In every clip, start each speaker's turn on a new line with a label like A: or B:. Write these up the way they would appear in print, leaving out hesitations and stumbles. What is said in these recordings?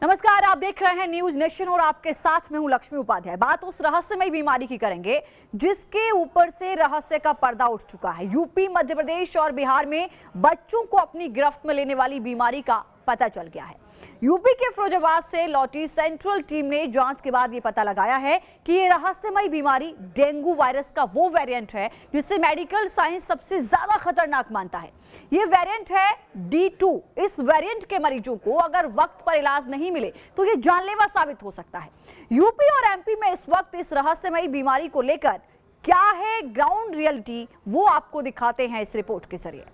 A: नमस्कार, आप देख रहे हैं न्यूज नेशन और आपके साथ में हूं लक्ष्मी उपाध्याय। बात उस रहस्यमय बीमारी की करेंगे जिसके ऊपर से रहस्य का पर्दा उठ चुका है। यूपी, मध्य प्रदेश और बिहार में बच्चों को अपनी गिरफ्त में लेने वाली बीमारी का पता चल गया है। यूपी के फिरोजाबाद से लौटी सेंट्रल टीम ने जांच के बाद ये पता लगाया है कि ये रहस्यमय बीमारी डेंगू वायरस का वो वेरिएंट है जिसे मेडिकल साइंस सबसे ज्यादा खतरनाक मानता है। ये वेरिएंट है D2। इस वेरिएंट के मरीजों को अगर वक्त पर इलाज नहीं मिले तो ये जानलेवा साबित हो सकता है। यूपी और एमपी में इस वक्त इस रहस्यमय बीमारी को लेकर क्या है ग्राउंड रियलिटी, वो आपको दिखाते हैं इस रिपोर्ट के जरिए।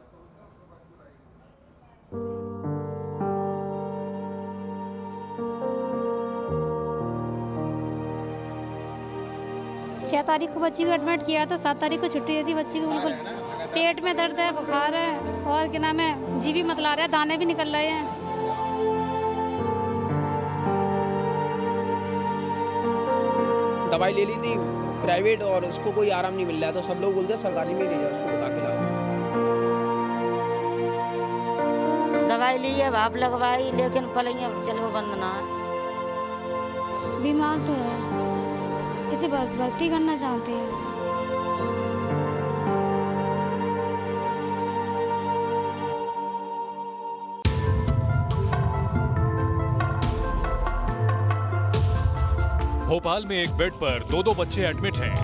B: 6 तारीख को बच्ची को एडमिट किया था, 7 तारीख को छुट्टी दे दी बच्ची को। बिल्कुल पेट में दर्द है, बुखार है और क्या नाम है, जी भी मतला रहा है, दाने भी निकल रहे हैं।
C: दवाई ले ली थी प्राइवेट और उसको कोई आराम नहीं मिल रहा है, तो सब लोग बोलते हैं सरकारी में ले जाओ, उसको बता के लाओ।
D: दवाई ली है, भाप लगवाई, लेकिन पलैया चलो बंद ना है।
B: बीमार तो है, इसे भर्ती करना चाहते हैं।
E: भोपाल में एक बेड पर दो बच्चे एडमिट हैं।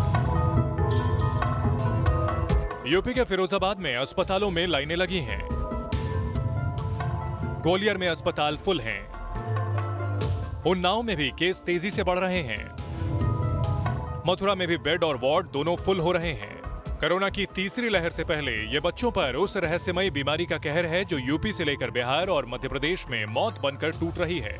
E: यूपी के फिरोजाबाद में अस्पतालों में लाइनें लगी हैं। ग्वालियर में अस्पताल फुल हैं। उन्नाव में भी केस तेजी से बढ़ रहे हैं। मथुरा में भी बेड और वार्ड दोनों फुल हो रहे हैं। कोरोना की तीसरी लहर से पहले ये बच्चों पर उस रहस्यमयी बीमारी का कहर है जो यूपी से लेकर बिहार और मध्य प्रदेश में मौत बनकर टूट रही है।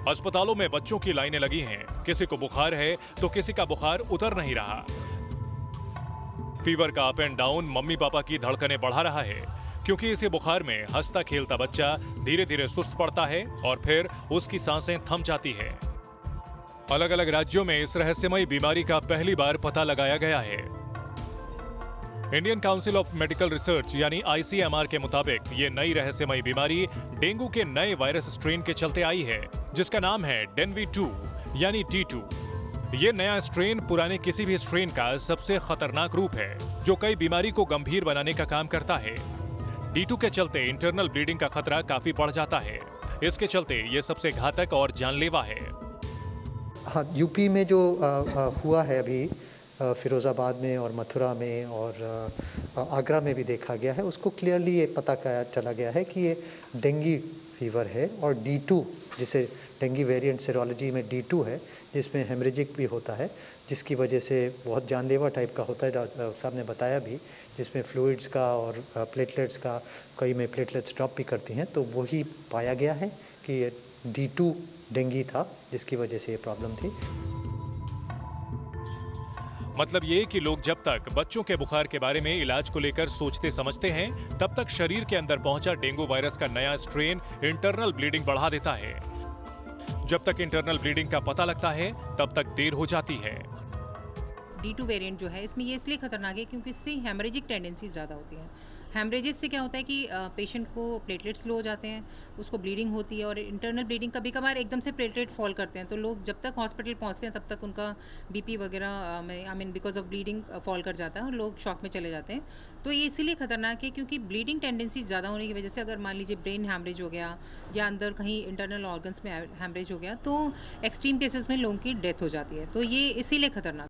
E: अस्पतालों में बच्चों की लाइनें लगी हैं। किसी को बुखार है तो किसी का बुखार उतर नहीं रहा। फीवर का up and down mummy papa की धड़कनें बढ़ा रहा है, क्योंकि इसी बुखार में हंसता खेलता बच्चा धीरे धीरे सुस्त पड़ता है और फिर उसकी सांसें थम जाती है। अलग अलग राज्यों में इस रहस्यमयी बीमारी का पहली बार पता लगाया गया है। Indian council of medical research यानी ICMR के मुताबिक ये नई रहस्यमयी बीमारी डेंगू के नए वायरस स्ट्रेन के चलते आई है, जिसका नाम है डेनवी-2 यानी D2। ये नया स्ट्रेन पुराने किसी भी स्ट्रेन का सबसे खतरनाक रूप है, जो कई बीमारी को गंभीर बनाने का काम करता है। D2 के चलते इंटरनल ब्लीडिंग का खतरा काफी बढ़ जाता है। इसके चलते ये सबसे घातक और जानलेवा है।
F: हाँ, यूपी में जो हुआ है अभी फिरोज़ाबाद में और मथुरा में और आगरा में भी देखा गया है, उसको क्लियरली ये पता चला गया है कि ये डेंगू फीवर है और D2, जिसे डेंगू वेरिएंट सीरोलॉजी में D2 है, जिसमें हेमरेजिक भी होता है, जिसकी वजह से बहुत जानलेवा टाइप का होता है। डॉक्टर साहब ने बताया भी, जिसमें फ्लूइड्स का और प्लेटलेट्स का, कई में प्लेटलेट्स ड्रॉप भी करती हैं, तो वही पाया गया है कि ये D2 डेंगू था, जिसकी वजह से ये प्रॉब्लम थी।
E: मतलब ये कि लोग जब तक बच्चों के बुखार के बारे में इलाज को लेकर सोचते समझते हैं, तब तक शरीर के अंदर पहुंचा डेंगू वायरस का नया स्ट्रेन इंटरनल ब्लीडिंग बढ़ा देता है। जब तक इंटरनल ब्लीडिंग का पता लगता है, तब तक देर हो जाती है।
G: D2 वेरिएंट जो है, इसमें ये इसलिए खतरनाक है क्योंकि इससे हेमरेजिक टेंडेंसी ज़्यादा होती है। हेमरेजिस से क्या होता है कि पेशेंट को प्लेटलेट्स लो हो जाते हैं, उसको ब्लीडिंग होती है और इंटरनल ब्लीडिंग कभी कभार एकदम से प्लेटलेट फॉल करते हैं, तो लोग जब तक हॉस्पिटल पहुंचते हैं तब तक उनका BP वगैरह बिकॉज ऑफ ब्लीडिंग फॉल कर जाता है और लोग शॉक में चले जाते हैं। तो ये इसीलिए खतरनाक है क्योंकि ब्लीडिंग टेंडेंसी ज़्यादा होने की वजह से अगर मान लीजिए ब्रेन हैमरेज हो गया या अंदर कहीं इंटरनल ऑर्गन्स में हैमरेज हो गया, तो एक्सट्रीम केसेस में लोगों की डेथ हो जाती है। तो ये इसीलिए खतरनाक।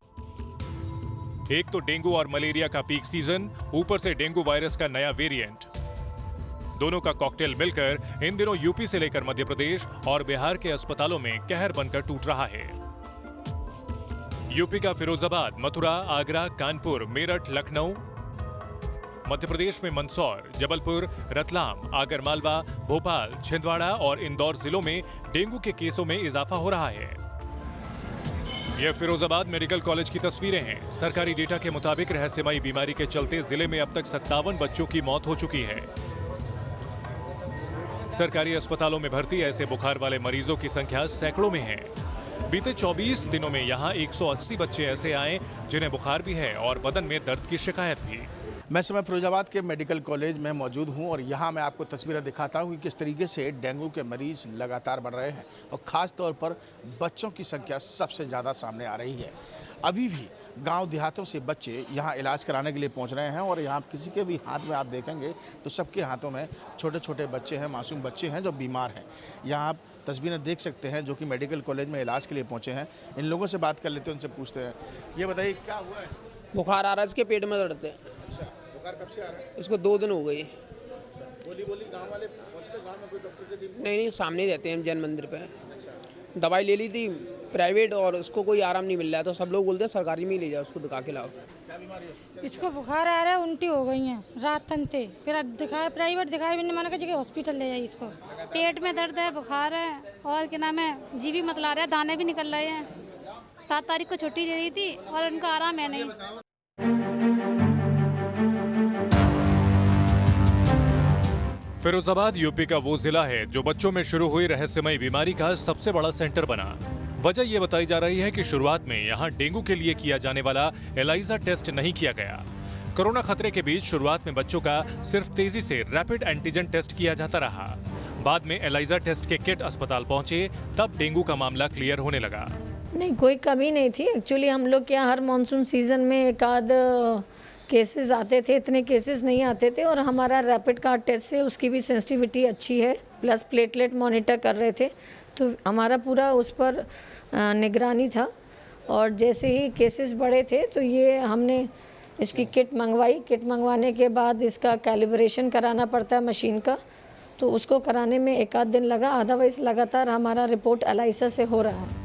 E: एक तो डेंगू और मलेरिया का पीक सीजन, ऊपर से डेंगू वायरस का नया वेरिएंट, दोनों का कॉकटेल मिलकर इन दिनों यूपी से लेकर मध्य प्रदेश और बिहार के अस्पतालों में कहर बनकर टूट रहा है। यूपी का फिरोजाबाद, मथुरा, आगरा, कानपुर, मेरठ, लखनऊ, मध्य प्रदेश में मंदसौर, जबलपुर, रतलाम, आगरमालवा, भोपाल, छिंदवाड़ा और इंदौर जिलों में डेंगू के केसों में इजाफा हो रहा है। यह फिरोजाबाद मेडिकल कॉलेज की तस्वीरें हैं। सरकारी डेटा के मुताबिक रहस्यमयी बीमारी के चलते जिले में अब तक 57 बच्चों की मौत हो चुकी है। सरकारी अस्पतालों में भर्ती ऐसे बुखार वाले मरीजों की संख्या सैकड़ों में है। बीते 24 दिनों में यहां 180 बच्चे ऐसे आए जिन्हें बुखार भी है और बदन में दर्द की शिकायत भी।
H: मैं इस समय फिरोजाबाद के मेडिकल कॉलेज में मौजूद हूं और यहां मैं आपको तस्वीरें दिखाता हूं कि किस तरीके से डेंगू के मरीज लगातार बढ़ रहे हैं और ख़ास तौर पर बच्चों की संख्या सबसे ज़्यादा सामने आ रही है। अभी भी गांव देहातों से बच्चे यहां इलाज कराने के लिए पहुंच रहे हैं और यहां किसी के भी हाथ में आप देखेंगे तो सबके हाथों में छोटे छोटे बच्चे हैं, मासूम बच्चे हैं जो बीमार हैं। यहाँ आप तस्वीरें देख सकते हैं जो कि मेडिकल कॉलेज में इलाज के लिए पहुँचे हैं। इन लोगों से बात कर लेते हैं, उनसे पूछते हैं। ये बताइए क्या हुआ है?
C: बुखार आ रहा है, इसके पेट में दर्द है।
H: अच्छा, बुखार कब से आ रहा है?
C: इसको 2 दिन हो गए।
H: बोली गांव वाले पहुंचते, गांव में कोई डॉक्टर के टीम?
C: नहीं, सामने ही रहते हैं जैन मंदिर पे।
H: अच्छा,
C: दवाई ले ली थी प्राइवेट और उसको कोई आराम नहीं मिल रहा है, तो सब लोग बोलते हैं सरकारी में ही ले जाओ, उसको दिखा के लाओ।
H: क्या बीमारी है?
I: इसको बुखार आ रहा है, उल्टी हो गई है रात तनते, फिर अब दिखाया प्राइवेट दिखाया भी नहीं, मैंने कहा हॉस्पिटल ले जाइए इसको।
B: पेट में दर्द है, बुखार है और क्या नाम है, जीभी मतला रहा है, दाने भी निकल रहे हैं। 7 तारीख को छुट्टी दे दी थी और उनका आराम है नहीं।
E: फिरोजाबाद यूपी का वो जिला है जो बच्चों में शुरू हुई रहस्यमयी बीमारी का सबसे बड़ा सेंटर बना। वजह ये बताई जा रही है कि शुरुआत में यहाँ डेंगू के लिए किया जाने वाला एलाइजा टेस्ट नहीं किया गया। कोरोना खतरे के बीच शुरुआत में बच्चों का सिर्फ तेजी से रैपिड एंटीजन टेस्ट किया जाता रहा। बाद में एलाइजा टेस्ट के किट अस्पताल पहुंचे, तब डेंगू का मामला क्लियर होने लगा।
J: नहीं, कोई कमी नहीं थी। एक्चुअली हम लोग के यहाँ हर मानसून सीजन में एक आध केसेस आते थे, इतने केसेस नहीं आते थे और हमारा रैपिड कार्ड टेस्ट से उसकी भी सेंसिटिविटी अच्छी है, प्लस प्लेटलेट मॉनिटर कर रहे थे, तो हमारा पूरा उस पर निगरानी था। और जैसे ही केसेस बढ़े थे तो ये हमने इसकी किट मंगवाई। किट मंगवाने के बाद इसका कैलिब्रेशन कराना पड़ता है मशीन का, तो उसको कराने में एक आध दिन लगा, अदरवाइज लगातार हमारा रिपोर्ट एलाइसा से हो रहा है।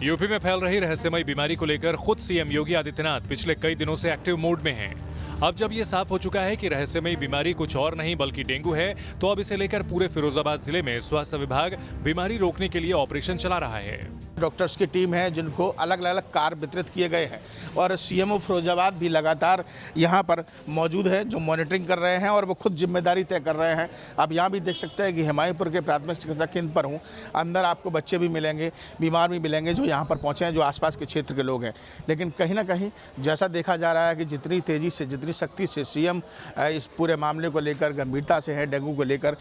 E: यूपी में फैल रही रहस्यमयी बीमारी को लेकर खुद सीएम योगी आदित्यनाथ पिछले कई दिनों से एक्टिव मोड में हैं। अब जब ये साफ हो चुका है कि रहस्यमयी बीमारी कुछ और नहीं बल्कि डेंगू है, तो अब इसे लेकर पूरे फिरोजाबाद जिले में स्वास्थ्य विभाग बीमारी रोकने के लिए ऑपरेशन चला रहा है।
H: डॉक्टर्स की टीम है जिनको अलग अलग कार्ड वितरित किए गए हैं और सीएमओ फिरोजाबाद भी लगातार यहाँ पर मौजूद है जो मॉनिटरिंग कर रहे हैं और वो खुद जिम्मेदारी तय कर रहे हैं। आप यहाँ भी देख सकते हैं कि हिमायतपुर के प्राथमिक चिकित्सा केंद्र पर हूँ। अंदर आपको बच्चे भी मिलेंगे, बीमार भी मिलेंगे जो यहाँ पर पहुँचे हैं, जो आसपास के क्षेत्र के लोग हैं। लेकिन कहीं ना कहीं जैसा देखा जा रहा है कि जितनी तेज़ी से, जितनी सख्ती से सीएम इस पूरे मामले को लेकर गंभीरता से है, डेंगू को लेकर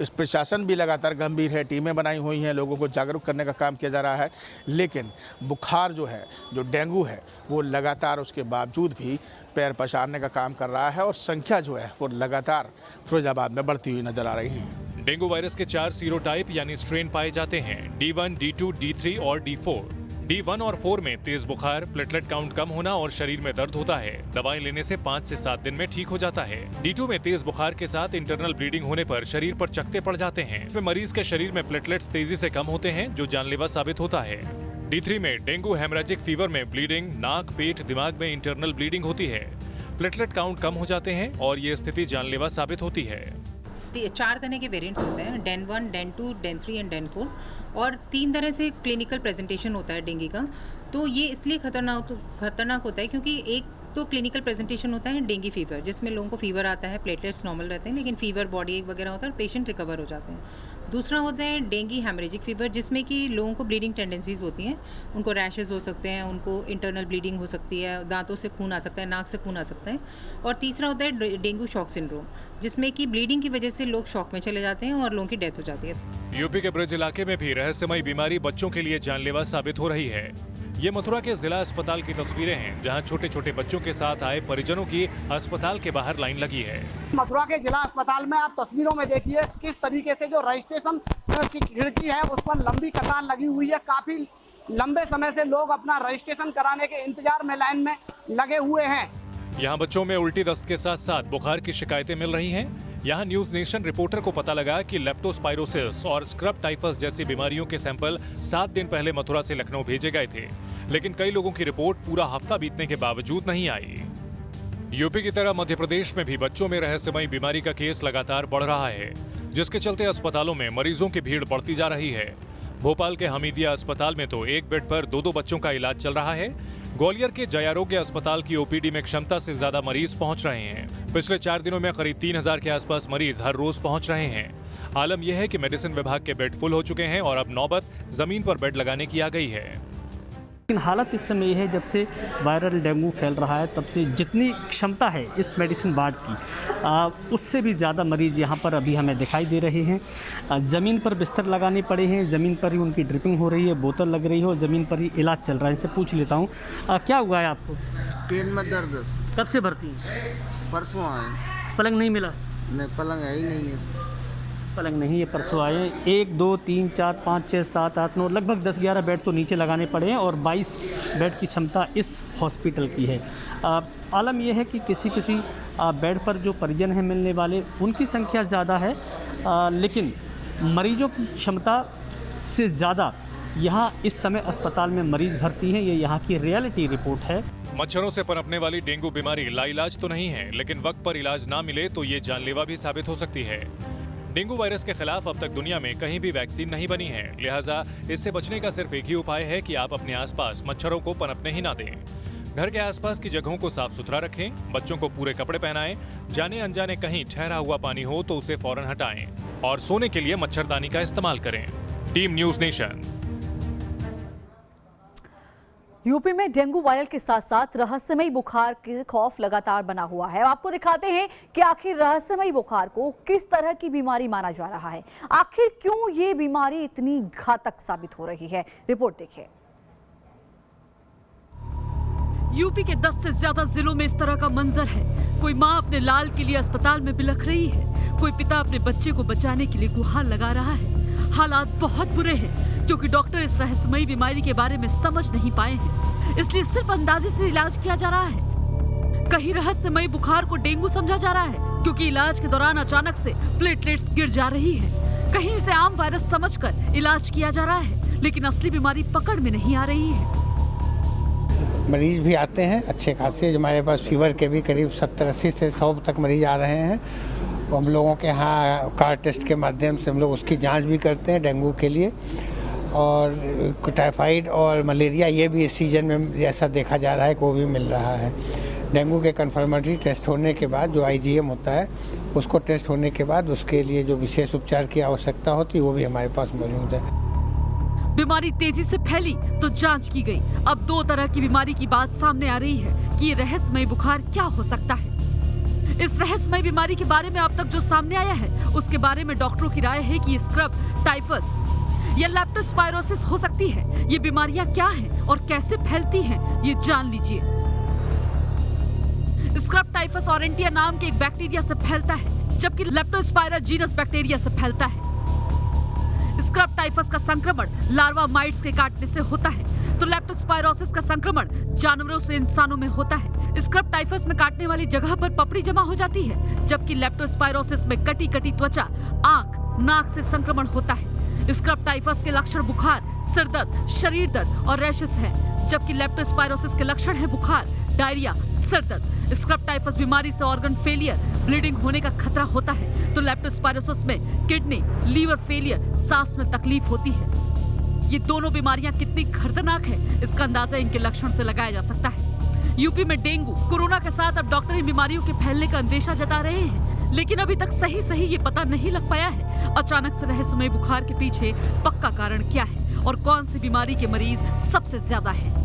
H: इस प्रशासन भी लगातार गंभीर है, टीमें बनाई हुई हैं, लोगों को जागरूक करने का काम किया जा रहा है। लेकिन बुखार जो है, जो डेंगू है, वो लगातार उसके बावजूद भी पैर पसारने का काम कर रहा है और संख्या जो है वो लगातार फिरोजाबाद में बढ़ती हुई नजर आ रही है।
E: डेंगू वायरस के 4 सीरोटाइप यानी स्ट्रेन पाए जाते हैं, D1, D2, D3 और D4। D1 और 4 में तेज बुखार, प्लेटलेट काउंट कम होना और शरीर में दर्द होता है। दवाई लेने से 5 से 7 दिन में ठीक हो जाता है। D2 में तेज बुखार के साथ इंटरनल ब्लीडिंग होने पर शरीर पर चकत्ते पड़ जाते हैं। इसमें मरीज के शरीर में प्लेटलेट्स तेजी से कम होते हैं जो जानलेवा साबित होता है। D3 में डेंगू हेमरेजिक फीवर में ब्लीडिंग, नाक, पेट, दिमाग में इंटरनल ब्लीडिंग होती है। प्लेटलेट काउंट कम हो जाते हैं और ये स्थिति जानलेवा साबित होती है।
G: 4 तरह के वेरिएंट्स होते हैं, डेन 1, डेन 2, डेन 3 एंड डेन 4 और 3 तरह से क्लिनिकल प्रेजेंटेशन होता है डेंगू का। तो ये इसलिए खतरनाक होता है क्योंकि एक तो क्लिनिकल प्रेजेंटेशन होता है डेंगू फीवर, जिसमें लोगों को फीवर आता है, प्लेटलेट्स नॉर्मल रहते हैं लेकिन फीवर, बॉडी एक वगैरह होता है और पेशेंट रिकवर हो जाते हैं। दूसरा होता है डेंगू हेमरेजिक फीवर, जिसमें कि लोगों को ब्लीडिंग टेंडेंसीज होती हैं, उनको रैशेस हो सकते हैं, उनको इंटरनल ब्लीडिंग हो सकती है, दांतों से खून आ सकता है, नाक से खून आ सकता है। और तीसरा होता है डेंगू शॉक सिंड्रोम, जिसमें कि ब्लीडिंग की वजह से लोग शॉक में चले जाते हैं और लोगों की डेथ हो जाती है।
E: यूपी के ब्रज इलाके में भी रहस्यमयी बीमारी बच्चों के लिए जानलेवा साबित हो रही है। ये मथुरा के जिला अस्पताल की तस्वीरें हैं, जहां छोटे छोटे बच्चों के साथ आए परिजनों की अस्पताल के बाहर लाइन लगी है।
K: मथुरा के जिला अस्पताल में आप तस्वीरों में देखिए किस तरीके से जो रजिस्ट्रेशन की खिड़की है उस पर लंबी कतार लगी हुई है। काफी लंबे समय से लोग अपना रजिस्ट्रेशन कराने के इंतजार में लाइन में लगे हुए हैं।
E: यहाँ बच्चों में उल्टी दस्त के साथ साथ बुखार की शिकायतें मिल रही हैं। यहाँ न्यूज नेशन रिपोर्टर को पता लगा कि लेप्टोस्पाइरोसिस और स्क्रब टाइफस जैसी बीमारियों के सैंपल 7 दिन पहले मथुरा से लखनऊ भेजे गए थे, लेकिन कई लोगों की रिपोर्ट पूरा हफ्ता बीतने के बावजूद नहीं आई। यूपी की तरह मध्य प्रदेश में भी बच्चों में रहस्यमयी बीमारी का केस लगातार बढ़ रहा है, जिसके चलते अस्पतालों में मरीजों की भीड़ बढ़ती जा रही है। भोपाल के हमीदिया अस्पताल में तो एक बेड पर 2-2 बच्चों का इलाज चल रहा है। ग्वालियर के जयारोग्य अस्पताल की ओपीडी में क्षमता से ज्यादा मरीज पहुंच रहे हैं। पिछले 4 दिनों में करीब 3000 के आसपास मरीज हर रोज पहुंच रहे हैं। आलम यह है कि मेडिसिन विभाग के बेड फुल हो चुके हैं और अब नौबत जमीन पर बेड लगाने की आ गई है।
L: लेकिन हालत इस समय ये है, जब से वायरल डेंगू फैल रहा है तब से जितनी क्षमता है इस मेडिसिन वार्ड की उससे भी ज़्यादा मरीज़ यहाँ पर अभी हमें दिखाई दे रहे हैं। ज़मीन पर बिस्तर लगाने पड़े हैं, ज़मीन पर ही उनकी ड्रिपिंग हो रही है, बोतल लग रही है और ज़मीन पर ही इलाज चल रहा है। इनसे पूछ लेता हूँ, क्या हुआ है आपको?
M: पेट में दर्द।
L: कब से भर्ती हैं?
M: परसों आए।
L: पलंग नहीं मिला?
M: नहीं, पलंग है ही नहीं है।
L: पलंग नहीं है, परसों आए। 1 2 3 4 5 6 7 8 9 लगभग 10-11 बेड तो नीचे लगाने पड़े हैं और 22 बेड की क्षमता इस हॉस्पिटल की है। आलम यह है कि किसी बेड पर जो परिजन हैं मिलने वाले, उनकी संख्या ज़्यादा है, लेकिन मरीजों की क्षमता से ज़्यादा यहाँ इस समय अस्पताल में मरीज भर्ती हैं। ये यहाँ की रियलिटी रिपोर्ट है।
E: मच्छरों से पनपने वाली डेंगू बीमारी लाइलाज तो नहीं है, लेकिन वक्त पर इलाज ना मिले तो ये जानलेवा भी साबित हो सकती है। डेंगू वायरस के खिलाफ अब तक दुनिया में कहीं भी वैक्सीन नहीं बनी है, लिहाजा इससे बचने का सिर्फ एक ही उपाय है कि आप अपने आसपास मच्छरों को पनपने ही ना दें। घर के आसपास की जगहों को साफ सुथरा रखें, बच्चों को पूरे कपड़े पहनाएं, जाने अनजाने कहीं ठहरा हुआ पानी हो तो उसे फौरन हटाएं और सोने के लिए मच्छरदानी का इस्तेमाल करें। Team news nation.
A: यूपी में डेंगू वायरल के साथ साथ रहस्यमयी बुखार के खौफ लगातार बना हुआ है। आपको दिखाते हैं कि आखिर रहस्यमयी बुखार को किस तरह की बीमारी माना जा रहा है, आखिर क्यों ये बीमारी इतनी घातक साबित हो रही है। रिपोर्ट देखिए।
N: यूपी के 10 से ज्यादा जिलों में इस तरह का मंजर है। कोई माँ अपने लाल के लिए अस्पताल में बिलख रही है, कोई पिता अपने बच्चे को बचाने के लिए गुहार लगा रहा है। हालात बहुत बुरे हैं क्योंकि डॉक्टर इस रहस्यमयी बीमारी के बारे में समझ नहीं पाए हैं, इसलिए सिर्फ अंदाजे से इलाज किया जा रहा है। कहीं रहस्यमयी बुखार को डेंगू समझा जा रहा है क्योंकि इलाज के दौरान अचानक से प्लेटलेट्स गिर जा रही है। कहीं इसे आम वायरस समझकर इलाज किया जा रहा है, लेकिन असली बीमारी पकड़ में नहीं आ रही है।
O: मरीज भी आते हैं अच्छे खासे, हमारे पास फीवर के भी करीब 70-80 से 100 तक मरीज आ रहे हैं। हम लोगों के यहाँ कार टेस्ट के माध्यम से हम लोग उसकी जांच भी करते हैं डेंगू के लिए, और टाइफाइड और मलेरिया ये भी इस सीजन में ऐसा देखा जा रहा है कि वो भी मिल रहा है। डेंगू के कन्फर्मेटरी टेस्ट होने के बाद जो IgM होता है, उसको टेस्ट होने के बाद उसके लिए जो विशेष उपचार की आवश्यकता होती है वो भी हमारे पास मौजूद है।
N: बीमारी तेजी से फैली तो जांच की गई। अब 2 तरह की बीमारी की बात सामने आ रही है कि ये रहस्यमयी बुखार क्या हो सकता है। इस रहस्यमयी बीमारी के बारे में अब तक जो सामने आया है उसके बारे में डॉक्टरों की राय है कि स्क्रब टाइफस या लेप्टोस्पायरोसिस हो सकती है। ये बीमारियां क्या हैं और कैसे फैलती हैं, ये जान लीजिए। स्क्रब टाइफस ऑरेंटिया नाम के एक बैक्टीरिया से फैलता है, जबकि लेप्टोस्पायरा जीनस बैक्टीरिया से फैलता है। स्क्रब टाइफस का संक्रमण लार्वा माइट्स के काटने से होता है, तो लेप्टोस्पायरोसिस का संक्रमण जानवरों से इंसानों में होता है। स्क्रब टाइफस में काटने वाली जगह पर पपड़ी जमा हो जाती है, जबकि लेप्टोस्पायरोसिस में कटी कटी त्वचा, आंख, नाक से संक्रमण होता है। स्क्रब टाइफस के लक्षण बुखार, सिर दर्द, शरीर दर्द और रैशेस हैं, जबकि लेप्टोस्पायरोसिस के लक्षण है बुखार, डायरिया, सिर दर्द। स्क्रब टाइफस बीमारी से ऑर्गन फेलियर, ब्लीडिंग होने का खतरा होता है, तो लेप्टोस्पायरोसिस में किडनी, लीवर फेलियर, सांस में तकलीफ होती है। ये दोनों बीमारियां कितनी खतरनाक है, इसका अंदाजा इनके लक्षण से लगाया जा सकता है। यूपी में डेंगू, कोरोना के साथ अब डॉक्टर इन बीमारियों के फैलने का अंदेशा जता रहे हैं, लेकिन अभी तक सही ये पता नहीं लग पाया है अचानक से रहस्यमय बुखार के पीछे पक्का कारण क्या है और कौन सी बीमारी के मरीज सबसे ज्यादा है।